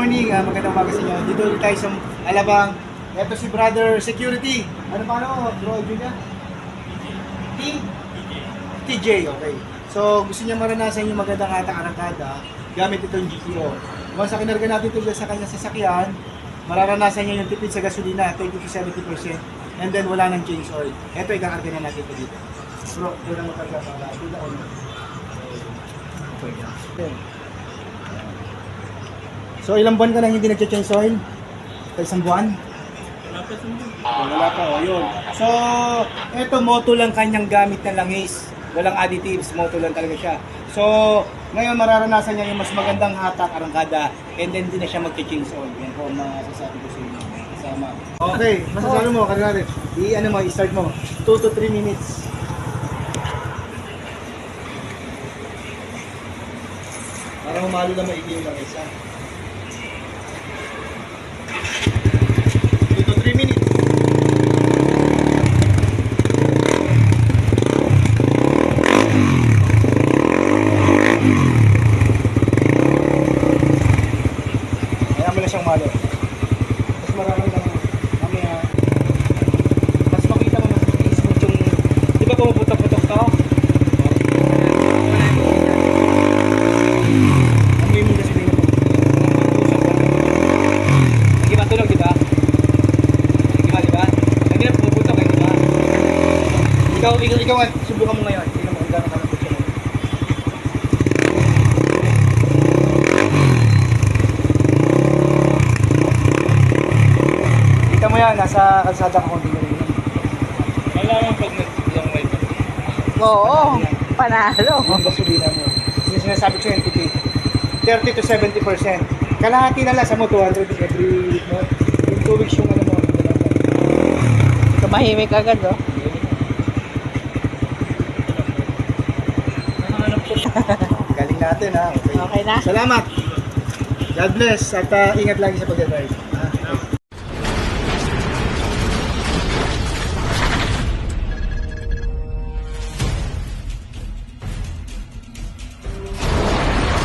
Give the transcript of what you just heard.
morning, magandang umaga sa inyo. Dito ulit tayo sa Alabang. Ito si Brother Security. Ano pa ano? Bro, Julia? TJ, okay. So, gusto niya maranasan yung magandang arangkada gamit itong GTO. Once na kinarga natin ito sa kanyang sasakyan, mararanasan niya yung tipid sa gasolina, 20 to 70%. And then, wala nang change oil. Ito, ikakarga na natin ito dito. Bro, ito lang makarga para dito on. Okay. So, ilang buwan ka lang hindi nag-change oil? Sa isang buwan? Wala pa, o yun. So, eto moto lang kanyang gamit na langis. Walang additives, moto lang talaga siya. So, ngayon mararanasan niya yung mas magandang hatak, arangkada, and then hindi na siya mag-change oil. Yan po ang masasabi ko sa inyo. Kasama. Okay, masasabi mo, kanina i-start mo. 2 to 3 minutes. Para humalo na maigi yung langis, ha? 2 to 3 minutes. Kaya mo na siyang malo. Mas maraming lang mamaya. Mas makita mo, mas smooth yung... Di ba pumuputok-putok ka? Amoy mo kasi din ako. Hindi matulog, di ba? Di ba? Hindi na pumuputok, di ba? Ikaw, subukan mo ngayon. Tingnan mo kung gano'n ka ng putya mo. Kita mo yan, nasa kalsada ka konti na rin. Malaman pag nag-long ride. Oo, panalo. Yung gasolina mo. Yung sinasabi ko yung tipid. 30 to 70%. Kalahati na lang sa mo, 200 every month. Yung 2 weeks yung ano mo. Tumahimik agad, oh. Galing natin ha. Okay. Okay na? Salamat. God bless at ingat lagi sa pag-drive.